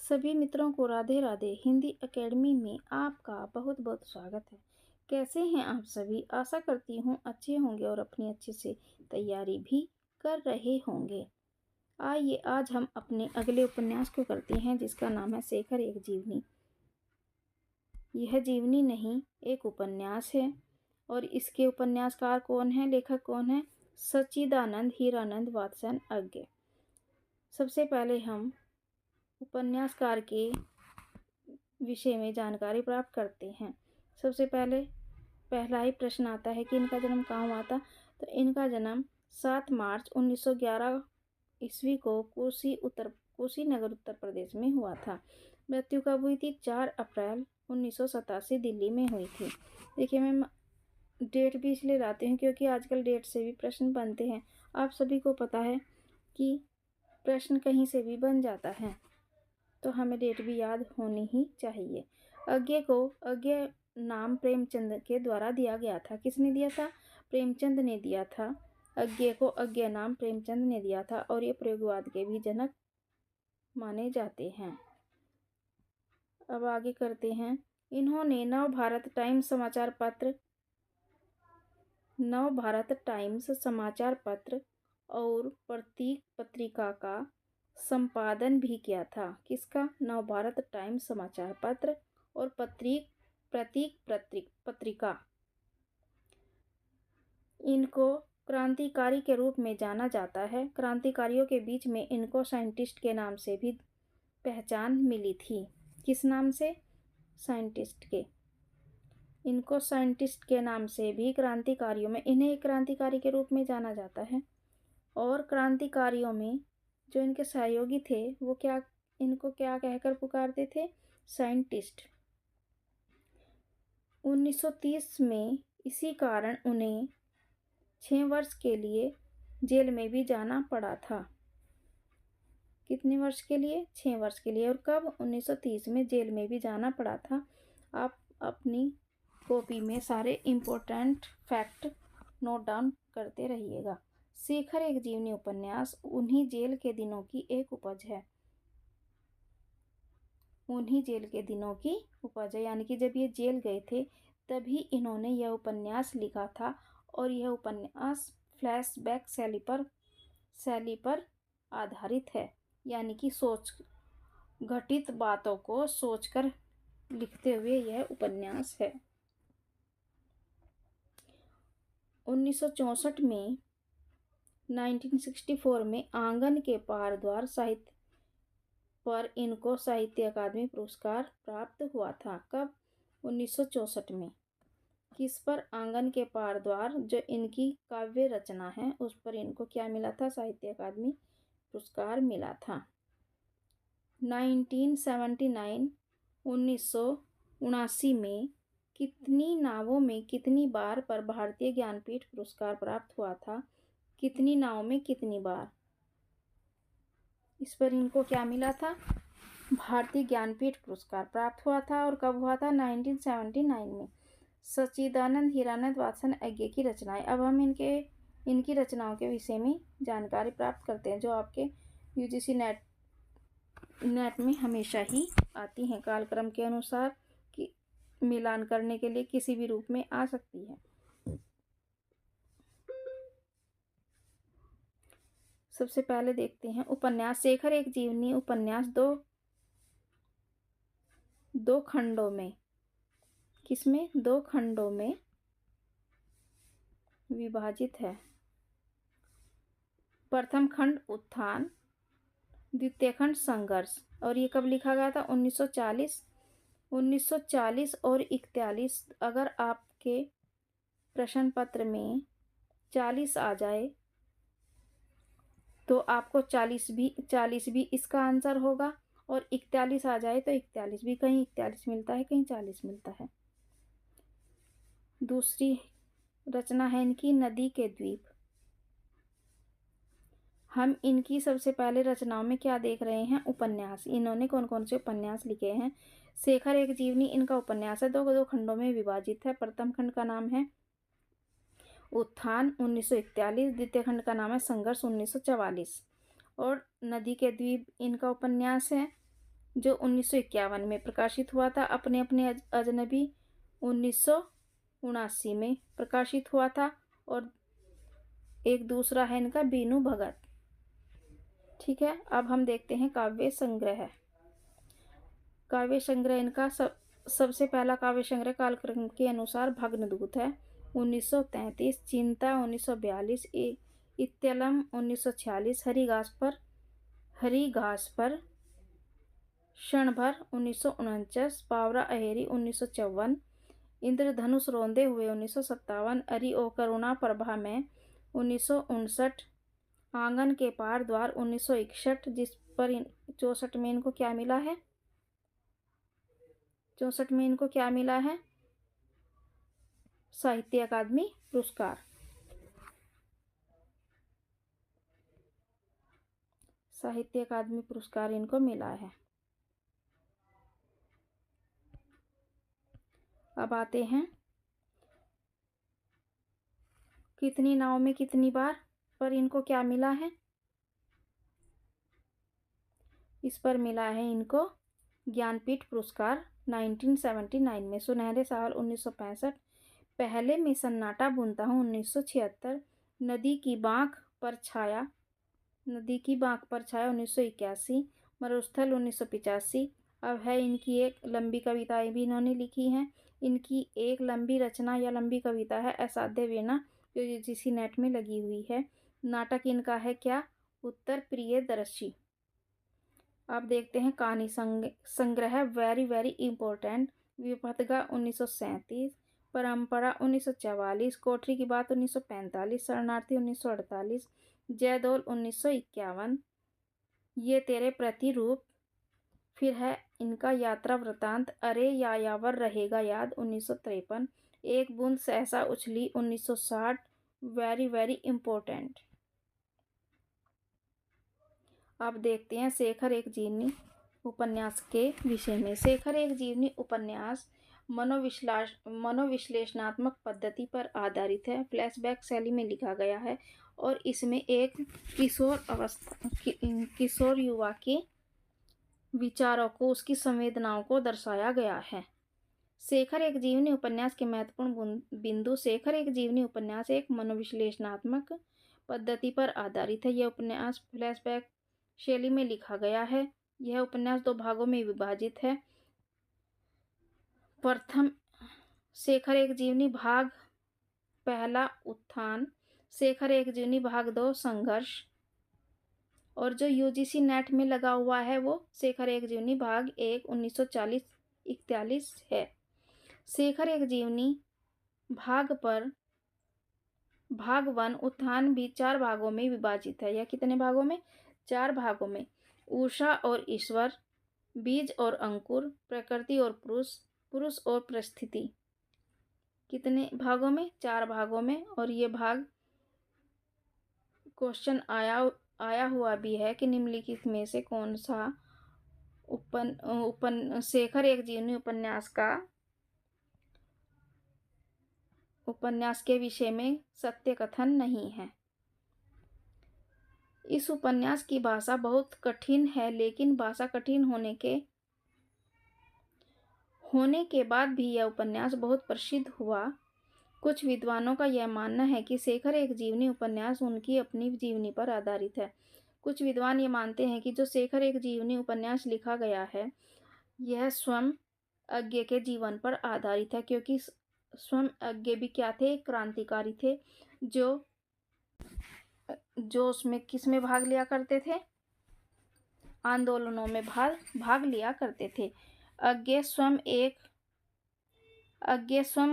सभी मित्रों को राधे राधे। हिंदी एकेडमी में आपका बहुत बहुत स्वागत है। कैसे हैं आप सभी? आशा करती हूँ अच्छे होंगे और अपनी अच्छे से तैयारी भी कर रहे होंगे। आइए आज हम अपने अगले उपन्यास को करते हैं, जिसका नाम है शेखर एक जीवनी। यह जीवनी नहीं, एक उपन्यास है। और इसके उपन्यासकार कौन है, लेखक कौन है? सच्चिदानंद हीरानंद वात्स्यन अज्ञे। सबसे पहले हम उपन्यासकार के विषय में जानकारी प्राप्त करते हैं। सबसे पहले पहला ही प्रश्न आता है कि इनका जन्म कहाँ हुआ था। तो इनका जन्म 7 मार्च 1911 ईस्वी को कुशीनगर उत्तर प्रदेश में हुआ था। मृत्यु कब हुई थी? 4 अप्रैल 1987 दिल्ली में हुई थी। देखिए, मैं डेट भी इसलिए लाती हूँ क्योंकि आजकल डेट से भी प्रश्न बनते हैं। आप सभी को पता है कि प्रश्न कहीं से भी बन जाता है, तो हमें डेट भी याद होनी ही चाहिए। अज्ञे नाम प्रेमचंद के द्वारा दिया गया था। किसने दिया था? प्रेमचंद ने दिया था। अज्ञे को अज्ञे नाम प्रेमचंद ने दिया था और ये प्रयोगवाद के भी जनक माने जाते हैं। अब आगे करते हैं। इन्होंने नवभारत टाइम्स समाचार पत्र और प्रतीक पत्रिका का संपादन भी किया था। किसका? नवभारत टाइम्स समाचार पत्र और प्रतीक पत्रिका। इनको क्रांतिकारी के रूप में जाना जाता है। क्रांतिकारियों के बीच में इनको साइंटिस्ट के नाम से भी पहचान मिली थी। किस नाम से? साइंटिस्ट के। इनको साइंटिस्ट के नाम से भी क्रांतिकारियों में इन्हें क्रांतिकारी के रूप में जाना जाता है। और क्रांतिकारियों में जो इनके सहयोगी थे वो इनको क्या कहकर पुकारते थे? साइंटिस्ट। 1930 में इसी कारण उन्हें 6 वर्ष के लिए जेल में भी जाना पड़ा था। कितने वर्ष के लिए? 6 वर्ष के लिए। और कब? 1930 में जेल में भी जाना पड़ा था। आप अपनी कॉपी में सारे इम्पोर्टेंट फैक्ट नोट डाउन करते रहिएगा। शेखर एक जीवनी उपन्यास उन्हीं जेल के दिनों की एक उपज है। उन्हीं जेल के दिनों की उपज है, यानी कि जब ये जेल गए थे तभी इन्होंने यह उपन्यास लिखा था। और यह उपन्यास फ्लैशबैक शैली पर आधारित है, यानी कि घटित बातों को सोचकर लिखते हुए यह उपन्यास है। 1964 में 1964 में आंगन के पार द्वार साहित्य पर इनको साहित्य अकादमी पुरस्कार प्राप्त हुआ था। कब? 1964 में। किस पर? आंगन के पार द्वार, जो इनकी काव्य रचना है, उस पर इनको क्या मिला था? साहित्य अकादमी पुरस्कार मिला था। 1979 में कितनी नावों में कितनी बार पर भारतीय ज्ञानपीठ पुरस्कार प्राप्त हुआ था? कितनी नावों में कितनी बार? इस पर इनको क्या मिला था? भारतीय ज्ञानपीठ पुरस्कार प्राप्त हुआ था। और कब हुआ था? 1979 में। सच्चिदानंद हीरानंद वात्स्यन अज्ञे की रचनाएं। अब हम इनकी रचनाओं के विषय में जानकारी प्राप्त करते हैं, जो आपके यूजीसी नेट में हमेशा ही आती हैं। कालक्रम के अनुसार कि मिलान करने के लिए किसी भी रूप में आ सकती है। सबसे पहले देखते हैं उपन्यास शेखर एक जीवनी उपन्यास दो खंडों में। किसमें? 2 खंडों में विभाजित है। प्रथम खंड उत्थान, द्वितीय खंड संघर्ष। और ये कब लिखा गया था? 1940 और 41। अगर आपके प्रश्न पत्र में 40 आ जाए तो आपको 40 भी इसका आंसर होगा, और 41 आ जाए तो 41 भी। कहीं 41 मिलता है, कहीं 40 मिलता है। दूसरी रचना है इनकी नदी के द्वीप। हम इनकी सबसे पहले रचनाओं में क्या देख रहे हैं? उपन्यास। इन्होंने कौन कौन से उपन्यास लिखे हैं? शेखर एक जीवनी इनका उपन्यास है, 2 खंडों में विभाजित है। प्रथम खंड का नाम है उत्थान 1941, द्वितीय खंड का नाम है संघर्ष 1944। और नदी के द्वीप इनका उपन्यास है। जो 1951 में प्रकाशित हुआ था। अपने अपने अजनबी 1979 में प्रकाशित हुआ था। और एक दूसरा है इनका बीनू भगत। ठीक है, अब हम देखते हैं काव्य संग्रह। काव्य संग्रह इनका सबसे पहला काव्य संग्रह कालक्रम के अनुसार भग्नदूत है 1933, चिंता 1942, इत्यलम 1946, हरी घास पर क्षण भर 1949, पावरा अहेरी 1954, इंद्रधनुष रोंदे हुए 1957, अरि ओ करुणा प्रभा में 1959, आंगन के पार द्वार 1961, जिस पर 64 में इनको क्या मिला है? 64 में इनको क्या मिला है? साहित्य अकादमी पुरस्कार। साहित्य अकादमी पुरस्कार इनको मिला है। अब आते हैं कितनी नाव में कितनी बार पर इनको क्या मिला है? इस पर मिला है इनको ज्ञानपीठ पुरस्कार 1979 में। सुनहरे साल 1965, पहले में सन्नाटा बुनता हूँ 1976, नदी की बाँख पर छाया 1981, मरुस्थल 1985। अब है इनकी एक लंबी कविताएं भी इन्होंने लिखी हैं। इनकी एक लंबी रचना या लंबी कविता है असाध्य वीणा, जो यूजीसी नेट में लगी हुई है। नाटक इनका है क्या? उत्तर प्रियदर्शी। अब देखते हैं कहानी संग्रह वेरी वेरी इंपॉर्टेंट। विपथगा 1937, परंपरा 1944, कोठरी की बात 1945, शरणार्थी 1948, जयदौल 1951, ये तेरे प्रतिरूप। फिर है इनका यात्रा वृतांत, अरे यायावर रहेगा याद 1953, एक बूंद सहसा उछली 1960, वेरी वेरी इंपॉर्टेंट। अब देखते हैं शेखर एक जीवनी उपन्यास के विषय में। शेखर एक जीवनी उपन्यास मनोविश्लेषणात्मक पद्धति पर आधारित है। फ्लैशबैक शैली में लिखा गया है और इसमें एक किशोर युवा के विचारों को, उसकी संवेदनाओं को दर्शाया गया है। शेखर एक जीवनी उपन्यास के महत्वपूर्ण बिंदु। शेखर एक जीवनी उपन्यास एक मनोविश्लेषणात्मक पद्धति पर आधारित है। यह उपन्यास फ्लैशबैक शैली में लिखा गया है। यह उपन्यास 2 भागों में विभाजित है। प्रथम शेखर एक जीवनी भाग पहला उत्थान, शेखर एक जीवनी भाग 2 संघर्ष, और जो यूजीसी नेट में लगा हुआ है वो शेखर एक जीवनी भाग 1 1940-41 है। शेखर एक जीवनी भाग 1 उत्थान भी 4 भागों में विभाजित है। यह कितने भागों में? 4 भागों में। उषा और ईश्वर, बीज और अंकुर, प्रकृति और पुरुष और परिस्थिति। कितने भागों में? 4 भागों में। और ये भाग क्वेश्चन आया हुआ भी है कि निम्नलिखित में से कौन सा शेखर एक जीवनी उपन्यास के विषय में सत्य कथन नहीं है। इस उपन्यास की भाषा बहुत कठिन है, लेकिन भाषा कठिन होने के बाद भी यह उपन्यास बहुत प्रसिद्ध हुआ। कुछ विद्वानों का यह मानना है कि शेखर एक जीवनी उपन्यास उनकी अपनी जीवनी पर आधारित है। कुछ विद्वान ये मानते हैं कि जो शेखर एक जीवनी उपन्यास लिखा गया है यह स्वयं अज्ञे के जीवन पर आधारित है, क्योंकि स्वयं अज्ञे भी क्या थे? क्रांतिकारी थे, जो उसमें किस में भाग लिया करते थे? आंदोलनों में भाग लिया करते थे। अज्ञे स्वयं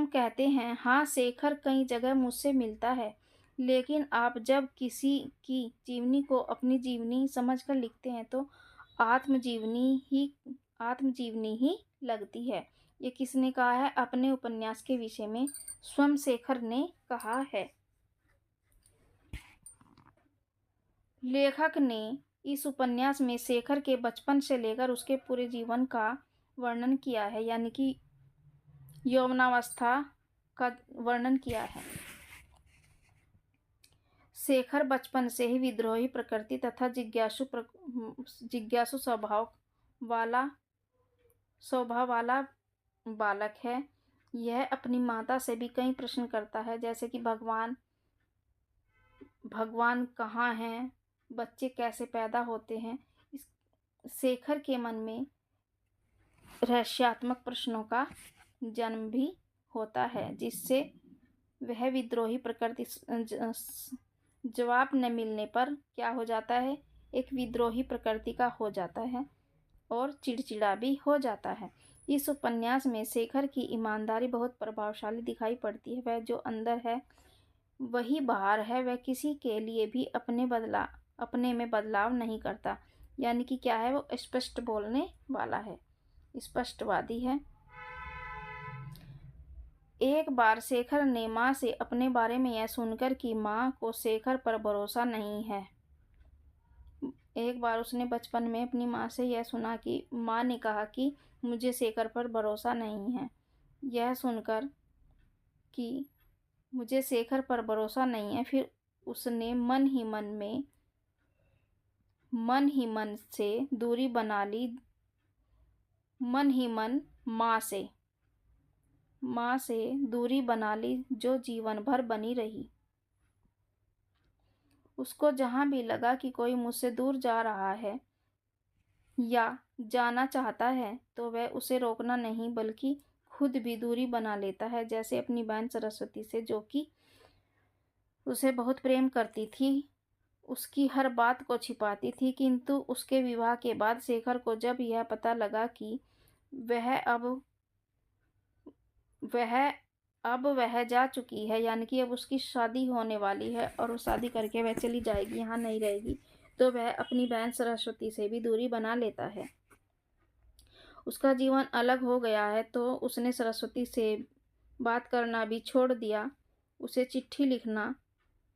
कहते हैं, हाँ शेखर कई जगह मुझसे मिलता है, लेकिन आप जब किसी की जीवनी को अपनी जीवनी समझकर लिखते हैं तो आत्मजीवनी ही लगती है। ये किसने कहा है? अपने उपन्यास के विषय में स्वयं शेखर ने कहा है। लेखक ने इस उपन्यास में शेखर के बचपन से लेकर उसके पूरे जीवन का वर्णन किया है, यानी कि यौवनावस्था का वर्णन किया है। शेखर बचपन से ही विद्रोही प्रकृति तथा जिज्ञासु स्वभाव वाला स्वभाव वाला बालक है। यह अपनी माता से भी कई प्रश्न करता है, जैसे कि भगवान भगवान कहाँ हैं, बच्चे कैसे पैदा होते हैं। इस शेखर के मन में रहस्यात्मक प्रश्नों का जन्म भी होता है, जिससे वह विद्रोही प्रकृति जवाब न मिलने पर क्या हो जाता है, एक विद्रोही प्रकृति का हो जाता है और चिड़चिड़ा भी हो जाता है। इस उपन्यास में शेखर की ईमानदारी बहुत प्रभावशाली दिखाई पड़ती है। वह जो अंदर है वही बाहर है। वह किसी के लिए भी अपने में बदलाव नहीं करता, यानी कि क्या है, वो स्पष्ट बोलने वाला है, स्पष्टवादी है। एक बार शेखर ने माँ से अपने बारे में यह सुनकर कि माँ को शेखर पर भरोसा नहीं है। एक बार उसने बचपन में अपनी माँ से यह सुना कि माँ ने कहा कि मुझे शेखर पर भरोसा नहीं है। यह सुनकर कि मुझे शेखर पर भरोसा नहीं है, फिर उसने मन ही मन से दूरी बना ली। मन ही मन माँ से दूरी बना ली, जो जीवन भर बनी रही। उसको जहाँ भी लगा कि कोई मुझसे दूर जा रहा है या जाना चाहता है, तो वह उसे रोकना नहीं बल्कि खुद भी दूरी बना लेता है। जैसे अपनी बहन सरस्वती से, जो कि उसे बहुत प्रेम करती थी, उसकी हर बात को छिपाती थी, किंतु उसके विवाह के बाद शेखर को जब यह पता लगा कि वह वह जा चुकी है, यानी कि अब उसकी शादी होने वाली है और वो शादी करके वह चली जाएगी, यहाँ नहीं रहेगी, तो वह अपनी बहन सरस्वती से भी दूरी बना लेता है। उसका जीवन अलग हो गया है, तो उसने सरस्वती से बात करना भी छोड़ दिया, उसे चिट्ठी लिखना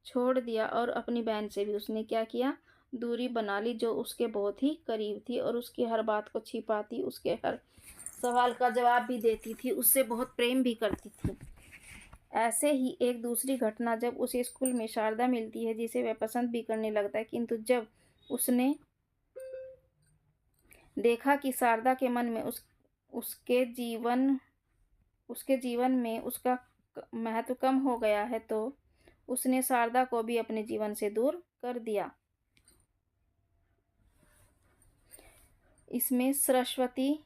छोड़ दिया और अपनी बहन से भी उसने क्या किया, दूरी बना ली, जो उसके बहुत ही करीब थी और उसकी हर बात को छिपाती, उसके हर सवाल का जवाब भी देती थी, उससे बहुत प्रेम भी करती थी। ऐसे ही एक दूसरी घटना, जब उसे स्कूल में शारदा मिलती है, जिसे वह पसंद भी करने लगता है, किंतु जब उसने देखा कि शारदा के मन में उसके जीवन में उसका महत्व कम हो गया है, तो उसने शारदा को भी अपने जीवन से दूर कर दिया। इसमें सरस्वती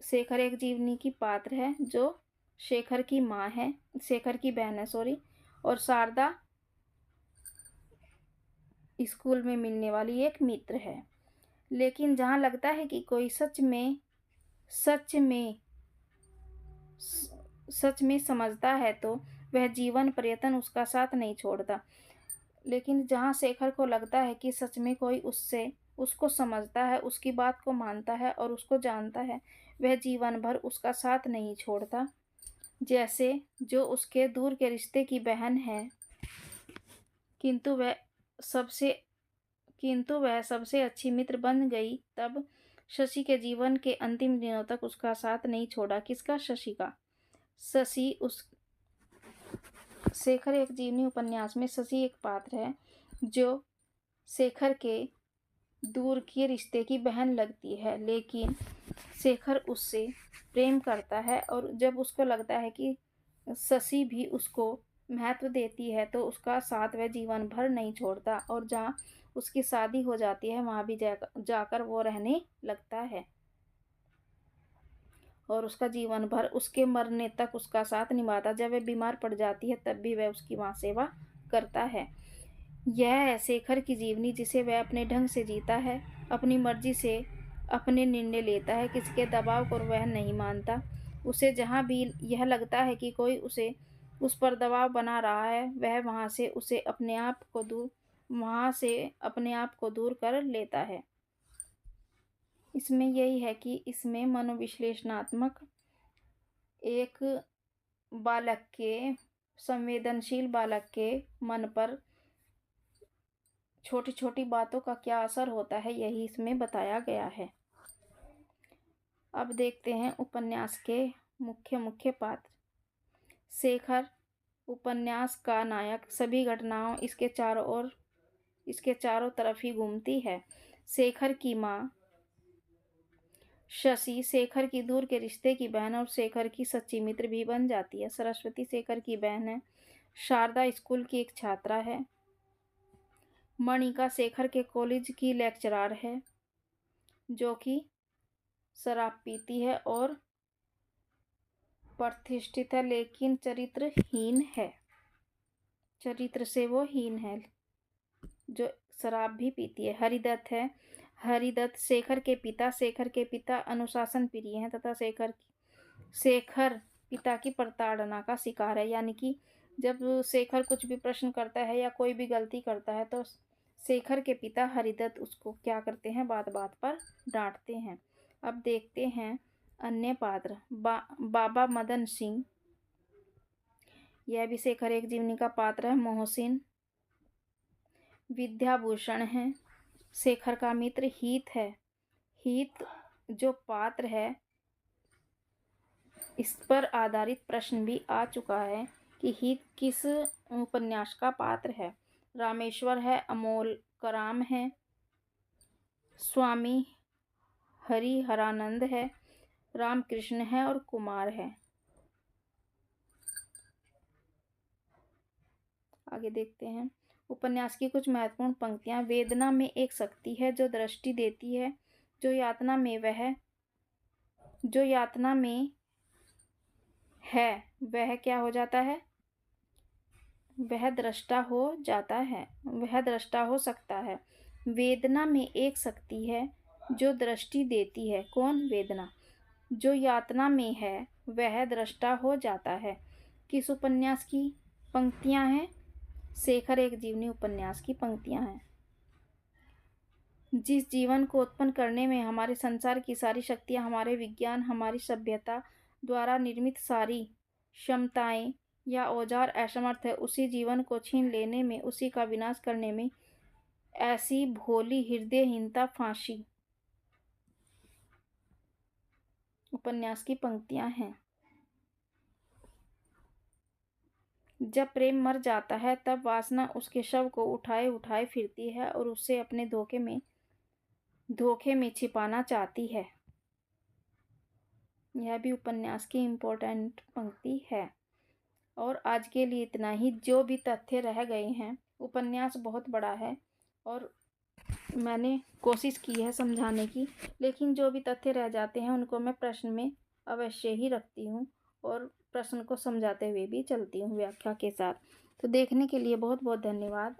शेखर एक जीवनी की पात्र है, जो शेखर की माँ है, शेखर की बहन है, सॉरी, और शारदा स्कूल में मिलने वाली एक मित्र है। लेकिन जहाँ लगता है कि कोई सच में समझता है, तो वह जीवन पर्यंत उसका साथ नहीं छोड़ता। लेकिन जहाँ शेखर को लगता है कि सच में कोई उसको समझता है, उसकी बात को मानता है और उसको जानता है, वह जीवन भर उसका साथ नहीं छोड़ता। जैसे जो उसके दूर के रिश्ते की बहन है, किंतु वह सबसे अच्छी मित्र बन गई। तब शशि के जीवन के अंतिम दिनों तक उसका साथ नहीं छोड़ा। किसका? शशि का। शेखर एक जीवनी उपन्यास में शशि एक पात्र है, जो शेखर के दूर के रिश्ते की बहन लगती है, लेकिन शेखर उससे प्रेम करता है और जब उसको लगता है कि शशि भी उसको महत्व देती है, तो उसका साथ वह जीवन भर नहीं छोड़ता और जहाँ उसकी शादी हो जाती है, वहाँ भी जाकर वो रहने लगता है और उसका जीवन भर उसके मरने तक उसका साथ निभाता। जब वह बीमार पड़ जाती है, तब भी वह उसकी माँ सेवा करता है। यह है शेखर की जीवनी, जिसे वह अपने ढंग से जीता है, अपनी मर्जी से अपने निर्णय लेता है, किसी के दबाव को वह नहीं मानता। उसे जहाँ भी यह लगता है कि कोई उस पर दबाव बना रहा है, वह वहाँ से अपने आप को दूर कर लेता है। इसमें यही है कि इसमें मनोविश्लेषणात्मक एक संवेदनशील बालक के मन पर छोटी छोटी बातों का क्या असर होता है, यही इसमें बताया गया है। अब देखते हैं उपन्यास के मुख्य पात्र। शेखर उपन्यास का नायक। सभी घटनाओं इसके चारों तरफ ही घूमती है। शेखर की माँ शशि शेखर की दूर के रिश्ते की बहन और शेखर की सच्ची मित्र भी बन जाती है। सरस्वती शेखर की बहन है। शारदा स्कूल की एक छात्रा है। मणिका शेखर के कॉलेज की लेक्चरर है जो कि शराब पीती है और प्रतिष्ठित है, लेकिन चरित्रहीन है। चरित्र से वो हीन है, जो शराब भी पीती है। हरिदत्त है। हरिदत्त शेखर के पिता। शेखर के पिता अनुशासन प्रिय हैं तथा शेखर पिता की प्रताड़ना का शिकार है। यानी कि जब शेखर कुछ भी प्रश्न करता है या कोई भी गलती करता है तो शेखर के पिता हरिदत्त उसको क्या करते हैं, बात बात पर डांटते हैं। अब देखते हैं अन्य पात्र। बाबा मदन सिंह, यह भी शेखर एक जीवनी का पात्र है। मोहसिन विद्याभूषण है। शेखर का मित्र हीत है। हीत जो पात्र है, इस पर आधारित प्रश्न भी आ चुका है कि हीत किस उपन्यास का पात्र है। रामेश्वर है। अमोल कराम है। स्वामी हरिहरानंद है। रामकृष्ण है और कुमार है। आगे देखते हैं उपन्यास की कुछ महत्वपूर्ण पंक्तियां। वेदना में एक शक्ति है जो दृष्टि देती है। जो यातना में है वह क्या हो जाता है, वह दृष्टा हो जाता है, वह दृष्टा हो सकता है। वेदना में एक शक्ति है जो दृष्टि देती है। कौन? वेदना। जो यातना में है वह दृष्टा हो जाता है। किस उपन्यास की पंक्तियां हैं? शेखर एक जीवनी उपन्यास की पंक्तियां हैं। जिस जीवन को उत्पन्न करने में हमारे संसार की सारी शक्तियां, हमारे विज्ञान, हमारी सभ्यता द्वारा निर्मित सारी क्षमताएं या औजार असमर्थ है, उसी जीवन को छीन लेने में, उसी का विनाश करने में ऐसी भोली हृदयहीनता फांसी उपन्यास की पंक्तियां हैं। जब प्रेम मर जाता है तब वासना उसके शव को उठाए उठाए फिरती है और उससे अपने धोखे में छिपाना चाहती है। यह भी उपन्यास की इम्पोर्टेंट पंक्ति है। और आज के लिए इतना ही। जो भी तथ्य रह गए हैं, उपन्यास बहुत बड़ा है और मैंने कोशिश की है समझाने की, लेकिन जो भी तथ्य रह जाते हैं उनको मैं प्रश्न में अवश्य ही रखती हूँ और प्रश्न को समझाते हुए भी चलती हूँ व्याख्या के साथ। तो देखने के लिए बहुत बहुत धन्यवाद।